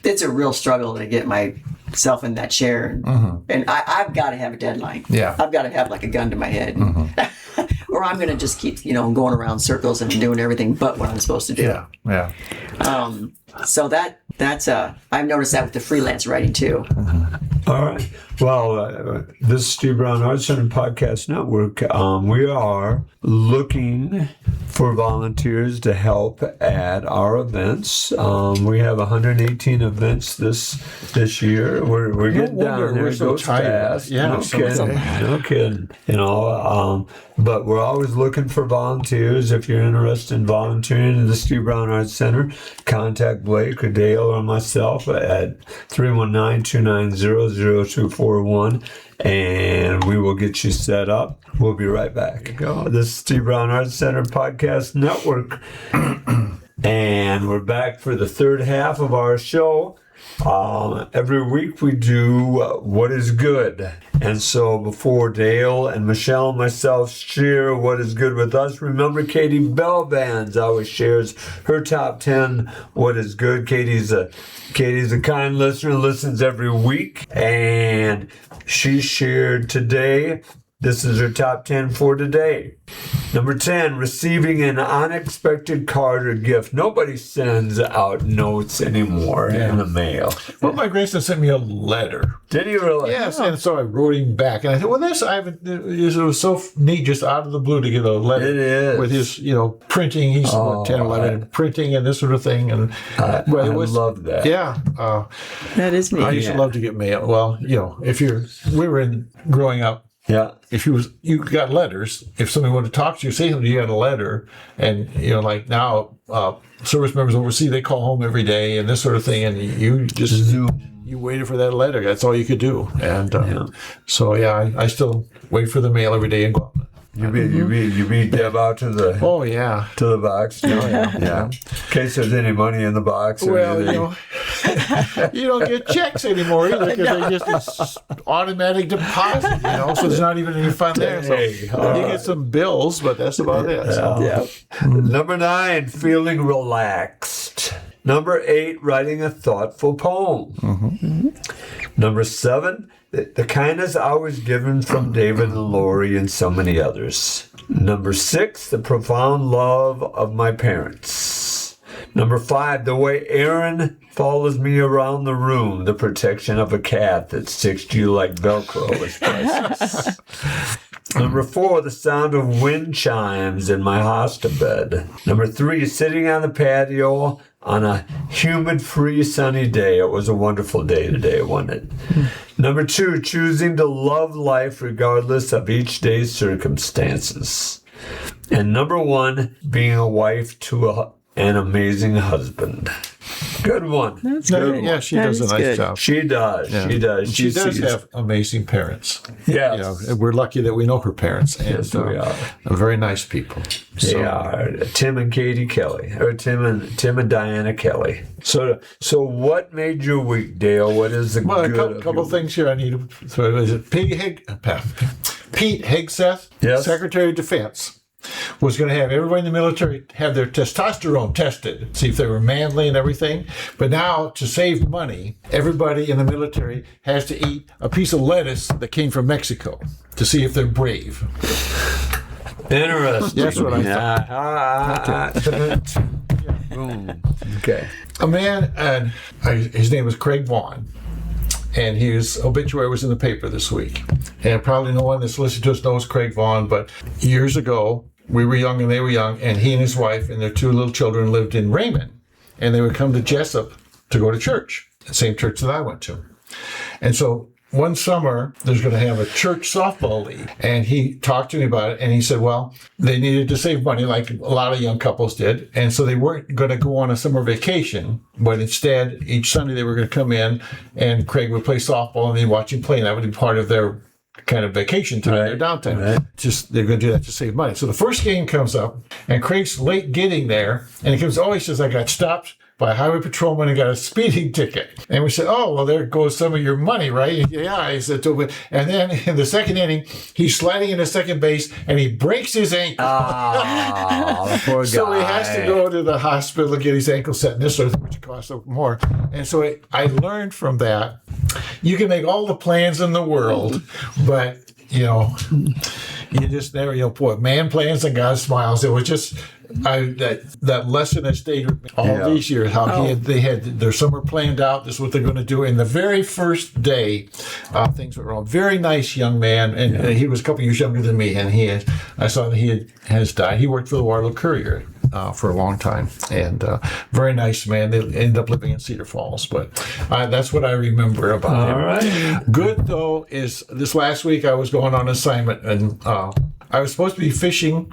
D: It's a real struggle to get myself in that chair, and I've got to have a deadline.
B: Yeah,
D: I've got to have like a gun to my head, or I'm going to just keep going around circles and doing everything but what I'm supposed to do.
B: Yeah.
D: So that's I've noticed that with the freelance writing too.
A: All right. Well, this is Steve Brown Arts Center Podcast Network. We are looking for volunteers to help at our events. We have 118 events this year. We're getting down there.
B: We're
A: It
B: so
A: goes
B: tired.
A: fast.
B: Yeah,
A: No kidding. But we're always looking for volunteers. If you're interested in volunteering in the Steve Brown Arts Center, contact Blake or Dale or myself at 319-290-0241, and we will get you set up. We'll be right back. This is Steve Brown Arts Center Podcast Network, and we're back for the third half of our show. Every week we do What is Good. And so before Dale and Michelle and myself share what is good with us, remember Katie Bellbands always shares her top 10 what is good. Katie's a kind listener, listens every week, and she shared today. This is her top 10 for today. Number 10, receiving an unexpected card or gift. Nobody sends out notes anymore in the mail.
B: Well, my grandson sent me a letter.
A: Did he really?
B: Yes, and so I wrote him back. And I thought, it was so neat just out of the blue to get a letter.
A: It is.
B: With his, printing. He's 10, 11, printing and this sort of thing. And
A: I love that.
B: Yeah.
D: That is neat.
B: I used to love to get mail. Well, growing up,
A: yeah.
B: If you got letters, if somebody wanted to talk to you, say something, you got a letter, and like now, service members overseas, they call home every day and this sort of thing, and you just you waited for that letter. That's all you could do, and I still wait for the mail every day and go.
A: You beat Deb out to the to the box.
B: Yeah.
A: In case there's any money in the box. Or
B: well,
A: anything.
B: You don't get checks anymore either because they just it's automatic deposit, so there's not even any fun there. So you get some bills, but that's about it. So.
A: Number 9, feeling relaxed. Number 8, writing a thoughtful poem. Number 7, the kindness I was given from David and Lori and so many others. Number 6, the profound love of my parents. Number 5, the way Aaron follows me around the room, the protection of a cat that sticks to you like Velcro is priceless. Number 4, the sound of wind chimes in my hospital bed. Number 3, sitting on the patio on a humid, free, sunny day. It was a wonderful day today, wasn't it? Number 2, choosing to love life regardless of each day's circumstances. And number 1, being a wife to an amazing husband. Good one.
D: That's good.
B: Yeah, she does a nice job.
A: She does.
B: Yeah.
A: She does.
B: She does have amazing parents.
A: Yes.
B: We're lucky that we know her parents. And,
A: Yes, we are.
B: Very nice people.
A: They are. Tim and Katie Kelly, or Tim and Diana Kelly. So what made your week, Dale? What is the
B: Well,
A: good?
B: a couple things here I need to throw. Is it Pete Hegseth,
A: Yes.
B: Secretary of Defense, was going to have everybody in the military have their testosterone tested, see if they were manly and everything. But now, to save money, everybody in the military has to eat a piece of lettuce that came from Mexico to see if they're brave.
A: Interesting.
B: That's what I
A: thought. Boom. Okay.
B: A man, and his name was Craig Vaughn, and his obituary was in the paper this week. And probably no one that's listening to us knows Craig Vaughn, but years ago, we were young and they were young, and he and his wife and their 2 little children lived in Raymond, and they would come to Jesup to go to church, the same church that I went to. And so one summer, there's going to have a church softball league. And he talked to me about it, and he said, well, they needed to save money like a lot of young couples did. And so they weren't going to go on a summer vacation, but instead, each Sunday they were going to come in, and Craig would play softball, and they'd watch him play, and that would be part of their kind of vacation time, their downtime.
A: Right.
B: Just they're going to do that to save money. So the first game comes up, and Craig's late getting there, and he says, I got stopped by a highway patrolman and got a speeding ticket. And we said, oh, well, there goes some of your money, right? Yeah, I said to him. And then in the second inning, he's sliding into second base, and he breaks his ankle.
A: Oh, poor guy.
B: So he has to go to the hospital to get his ankle set, and this sort of thing, which costs more. And so I learned from that, you can make all the plans in the world, but, you just never, boy, man plans and God smiles. It was just that lesson that stayed with me all these years. How they had their summer planned out. This is what they're going to do. And the very first day, things went wrong. Very nice young man, and he was a couple years younger than me. And I saw that he has died. He worked for the Waterloo Courier for a long time, and very nice man. They ended up living in Cedar Falls, but that's what I remember about him.
A: All right.
B: Good though is this last week I was going on assignment, and I was supposed to be fishing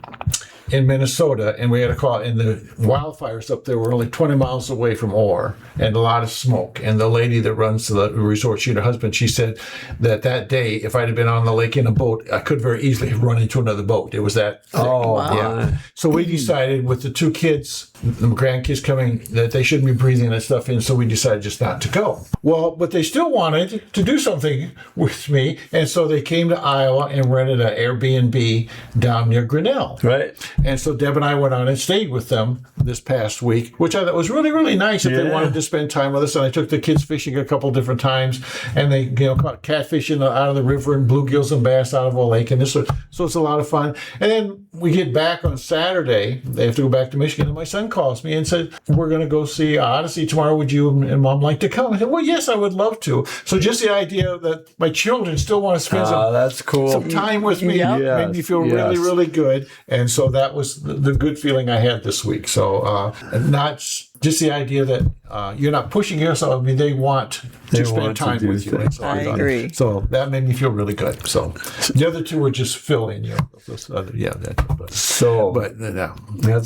B: in Minnesota, and we had a call, and the wildfires up there were only 20 miles away from Orr, and a lot of smoke. And the lady that runs the resort, she and her husband, she said that day, if I'd have been on the lake in a boat, I could very easily have run into another boat. It was that thick.
A: Oh, wow.
B: Yeah. So we decided with the 2 kids, the grandkids coming, that they shouldn't be breathing that stuff in, so we decided just not to go. Well, but they still wanted to do something with me, and so they came to Iowa and rented an Airbnb down near Grinnell.
A: Right.
B: And so Deb and I went on and stayed with them this past week, which I thought was really, really nice if they wanted to spend time with us. And I took the kids fishing a couple different times, and they caught catfish out of the river and bluegills and bass out of a lake. And so it's a lot of fun. And then we get back on Saturday. They have to go back to Michigan, and my son calls me and said, we're going to go see Odyssey tomorrow. Would you and Mom like to come? I said, well, yes, I would love to. So just the idea that my children still want to spend
A: that's cool.
B: some time with me made me feel really, really good. And so that was the good feeling I had this week. So not just the idea that you're not pushing yourself. I mean, they want to spend time with you.
D: I agree.
B: So that made me feel really good. So the other 2 were just filling you. That's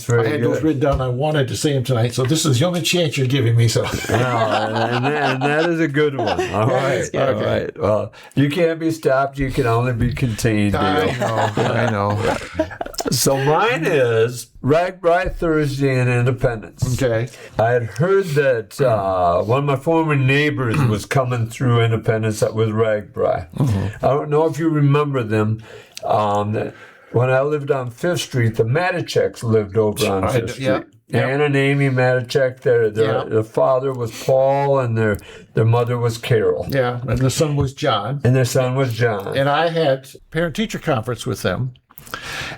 B: very
A: I
B: had
A: good.
B: those written down. I wanted to say them tonight. So this is the only chance you're giving me. So
A: and that is a good one. All right. All right. Well, you can't be stopped. You can only be contained.
B: I know.
A: So mine is Ragbri Thursday and Independence.
B: Okay.
A: I had heard that one of my former neighbors was coming through Independence that was Ragbri. I don't know if you remember them. When I lived on 5th Street, the Maticheks lived over on 5th Street.
B: Yeah.
A: Ann and Amy Matichek, their father was Paul and their mother was Carol.
B: Yeah, and the son was John.
A: And their son was John.
B: And I had parent-teacher conference with them,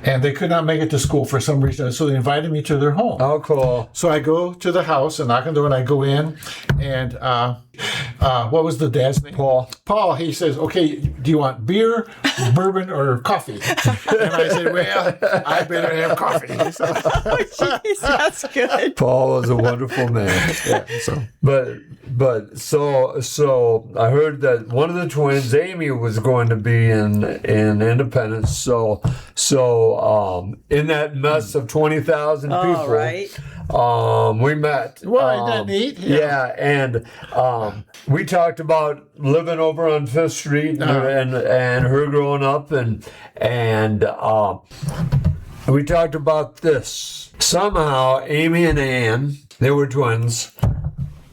B: and they could not make it to school for some reason, so they invited me to their home.
A: Oh, cool.
B: So I go to the house and knock on the door, and I go in, and what was the dad's name? Paul, he says, okay, do you want beer, bourbon, or coffee? And I said, well, I better have coffee. So,
D: Jeez, that's good.
A: Paul was a wonderful man.
B: yeah, so.
A: But so I heard that one of the twins, Amy, was going to be in Independence. So in that mess of 20,000 people,
D: right.
A: We met.
B: Well, isn't that neat?
A: Yeah, and we talked about living over on 5th Street and her growing up, and we talked about this. Somehow, Amy and Ann, they were twins,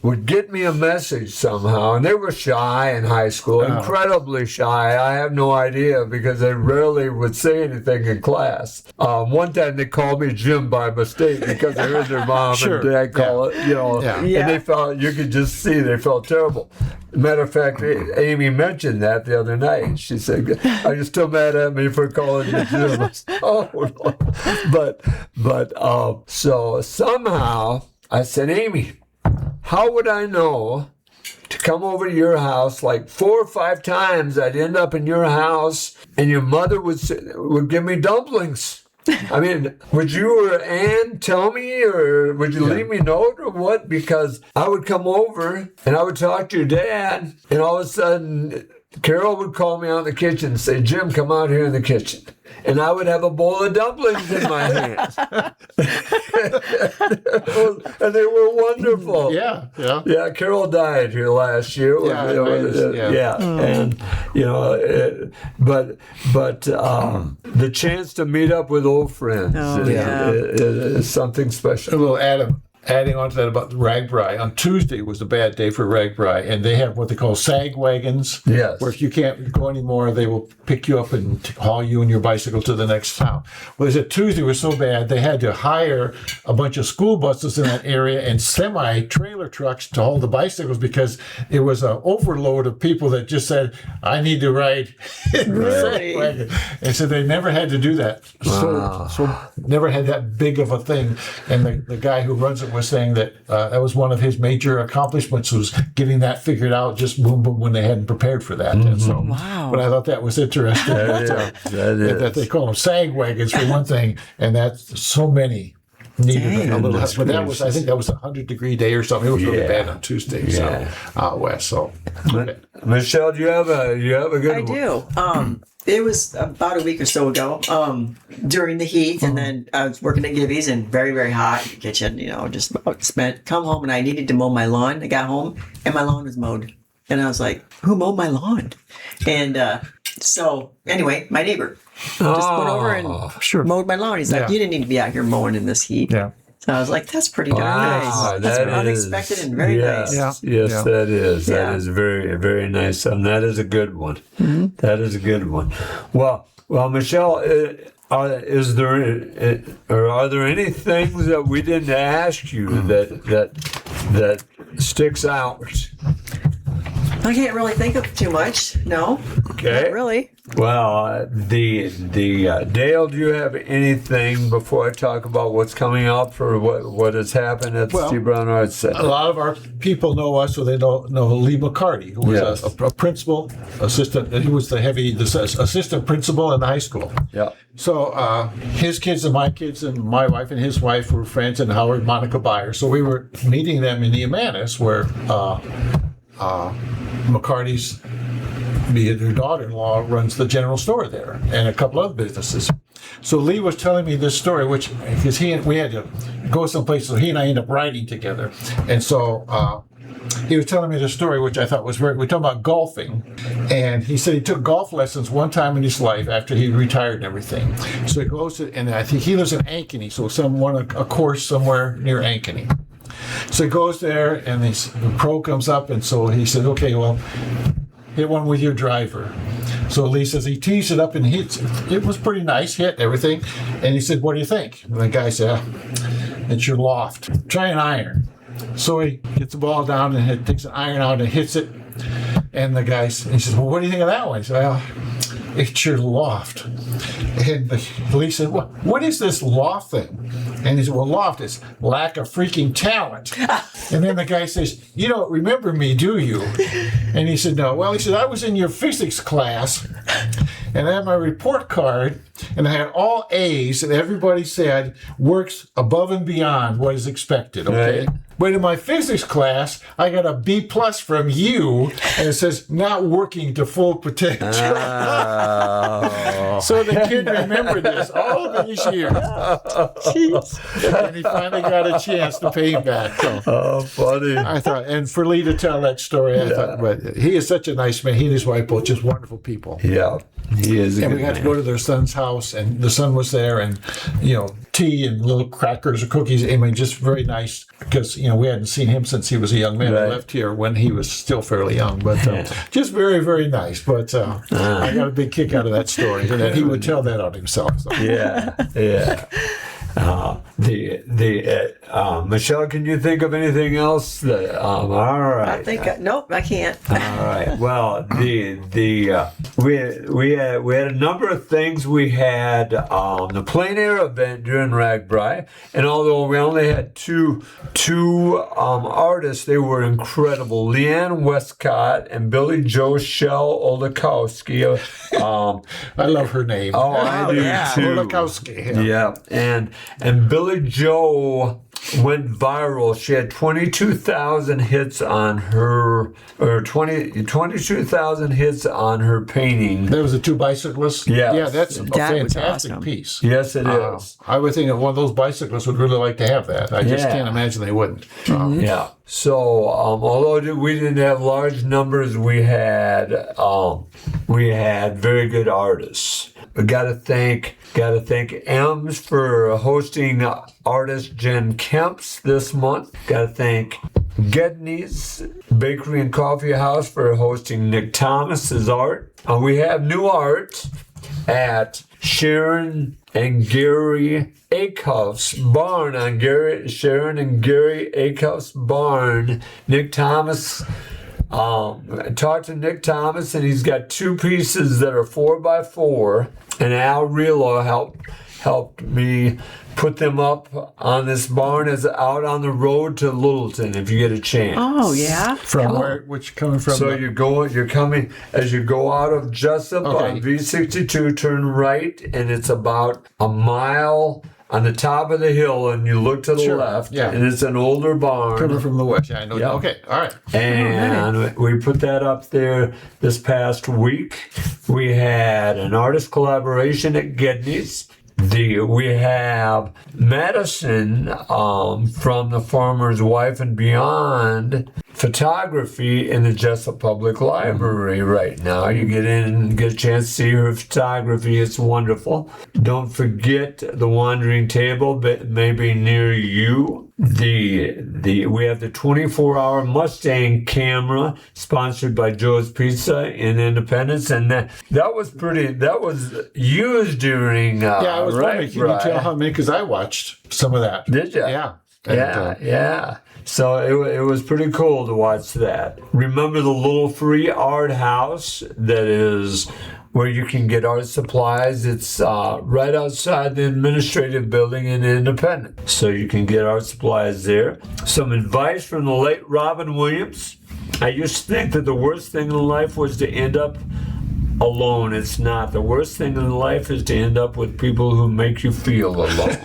A: would get me a message somehow, and they were shy in high school, incredibly shy. I have no idea because they rarely would say anything in class. One time they called me Jim by mistake because they heard their mom and dad call it, and they felt, you could just see they felt terrible. Matter of fact, Amy mentioned that the other night. She said, "Are you still mad at me for calling you Jim?" I said, "Oh, no." So somehow I said, "Amy, how would I know to come over to your house like 4 or 5 times? I'd end up in your house, and your mother would give me dumplings." I mean, would you or Ann tell me, or would you leave me a note, or what? Because I would come over and I would talk to your dad, and all of a sudden Carol would call me out in the kitchen and say, "Jim, come out here in the kitchen." And I would have a bowl of dumplings in my hands. And they were wonderful.
B: Yeah.
A: Carol died here last year. And but the chance to meet up with old friends is something special.
B: A little adding on to that about the Ragbri, on Tuesday was a bad day for Ragbri, and they have what they call sag wagons.
A: Yes.
B: Where if you can't go anymore, they will pick you up and haul you and your bicycle to the next town. Well, they said Tuesday was so bad, they had to hire a bunch of school buses in that area and semi-trailer trucks to haul the bicycles because it was an overload of people that just said, "I need to ride in the sag wagon." And so they never had to do that. So never had that big of a thing. And the guy who runs it was saying that that was one of his major accomplishments, was getting that figured out just boom when they hadn't prepared for that. And so, but I thought that was interesting that they call them sag wagons for one thing, and that's so many needed a little. But that was, I think that was a 100-degree day or something. It was really bad on Tuesday out west. So,
A: Michelle, do you have a good one?
D: I do. It was about a week or so ago, during the heat, and then I was working at Gibby's and very, very hot in the kitchen, just about come home, and I needed to mow my lawn. I got home and my lawn was mowed. And I was like, who mowed my lawn? And so anyway, my neighbor just went over and mowed my lawn. He's like, you didn't need to be out here mowing in this heat. Yeah. So I was like, that's pretty darn nice. That's unexpected and very nice.
A: Yes, that is. That is very, very nice. And that is a good one. Mm-hmm. That is a good one. Well, Michelle, are there any things that we didn't ask you that sticks out?
D: I can't really think of too much. No.
A: Okay.
D: Not really.
A: Well, the Dale, do you have anything before I talk about what's coming up for what has happened at the Steve Brown Arts Center?
B: A lot of our people know us, so they know Lee McCarty, who was a principal assistant. He was the assistant principal in the high school. Yeah. So his kids and my wife and his wife were friends, and Howard and Monica Byer. So we were meeting them in the Emmaus, where McCarty's, their daughter-in-law, runs the general store there and a couple other businesses. So Lee was telling me this story, because we had to go someplace, so he and I ended up riding together. And so he was telling me the story, which I thought was we're talking about golfing. And he said he took golf lessons one time in his life after he retired and everything. So he goes to, and I think he lives in Ankeny, so a course somewhere near Ankeny. So he goes there, and the pro comes up, and so he said, okay, well, hit one with your driver. So Lee says he tees it up and hits it. It was pretty nice hit, everything. And he said, what do you think? And the guy said, it's your loft. Try an iron. So he gets the ball down and takes an iron out and hits it. And the guy, he says, well, what do you think of that one? He said, well, it's your loft. And the police said, well, what is this loft thing? And he said, well, loft is lack of freaking talent. And then the guy says, you don't remember me, do you? And he said, no. Well, he said, I was in your physics class, and I had my report card, and I had all A's, and everybody said works above and beyond what is expected, okay? Right. But in my physics class, I got a B+ from you, and it says not working to full potential. Oh. So the kid remembered this all these years. And he finally got a chance to pay him back. So
A: oh, funny.
B: I thought, and for Lee to tell that story, I thought, but he is such a nice man. He and his wife both just wonderful people.
A: Yeah, he is a
B: and
A: good
B: we got
A: man.
B: to go to their son's house, and the son was there, and, tea and little crackers or cookies. I mean, just very nice because, we hadn't seen him since he was a young man.
A: Right.
B: I left here when he was still fairly young, but just very, very nice. But I got a big kick out of that story, and that he would tell that on himself. So.
A: Yeah. Michelle, can you think of anything else? All right.
D: I think nope, I can't.
A: All right. Well, we had a number of things. We had the plein air event during Ragbri, and although we only had two artists, they were incredible. Leanne Westcott and Billy Joe Shell Olakowski.
B: I love her name.
A: Oh, I do too.
B: Olakowski.
A: Yeah, and Billy Joe went viral. She had 22,000 hits on her, 22,000 hits on her painting.
B: There was the two bicyclists.
A: Yes.
B: Yeah, that's a
D: That was
B: fantastic
D: awesome.
B: piece.
A: Yes, it is.
B: I would think that one of those bicyclists would really like to have that. I just
A: Yeah.
B: can't imagine they wouldn't.
A: Yeah. So, although we didn't have large numbers, we had very good artists. We got to thank Ems for hosting artist Jen Kemps this month. Got to thank Gedney's Bakery and Coffee House for hosting Nick Thomas's art. We have new art at Sharon and Gary Acuff's barn on Sharon and Gary Acuff's barn. Nick Thomas. I talked to Nick Thomas, and he's got two pieces that are 4x4, and Al Relo helped me put them up on this barn as out on the road to Littleton if you get a chance.
D: Oh yeah.
B: From where? Which coming from?
A: So you're coming as you go out of Jesup on V62, turn right, and it's about a mile on the top of the hill, and you look to the left, and it's an older barn.
B: Coming from the west. Yeah, I know.
A: Yeah.
B: Okay, all right.
A: And we put that up there this past week. We had an artist collaboration at Gedney's. We have Madison from The Farmer's Wife and Beyond photography in the Jesup Public Library right now. You get in and get a chance to see her photography. It's wonderful. Don't forget the Wandering Table that may be near you. We have the 24-hour Mustang camera sponsored by Joe's Pizza in Independence, and that was used during
B: I was wondering, can you tell how many? Because I watched some of that.
A: Did you?
B: Yeah.
A: Yeah. So it was pretty cool to watch that. Remember the little free art house that is where you can get art supplies. It's right outside the administrative building in Independence. So you can get art supplies there. Some advice from the late Robin Williams. I used to think that the worst thing in life was to end up alone. It's not. The worst thing in life is to end up with people who make you feel alone.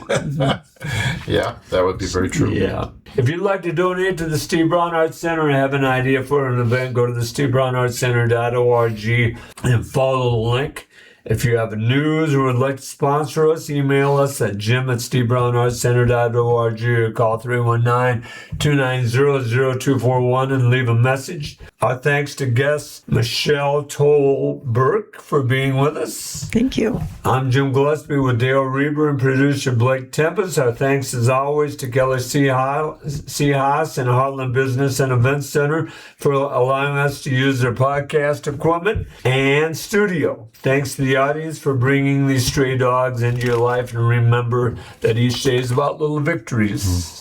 B: Yeah, that would be very true.
A: Yeah. If you'd like to donate to the Steve Brown Arts Center and have an idea for an event, go to the SteveBrownArtsCenter.org and follow the link. If you have news or would like to sponsor us, email us at jim@stevebrownartscenter.org or call 319-290-0241 and leave a message. Our thanks to guest Michelle Toale Burke for being with us.
D: Thank you.
A: I'm Jim Gillespie with Dale Rueber and producer Blake Tempus. Our thanks as always to Kelly C. Haas and Heartland Business and Events Center for allowing us to use their podcast equipment and studio. Thanks to the audience for bringing these stray dogs into your life, and remember that each day is about little victories.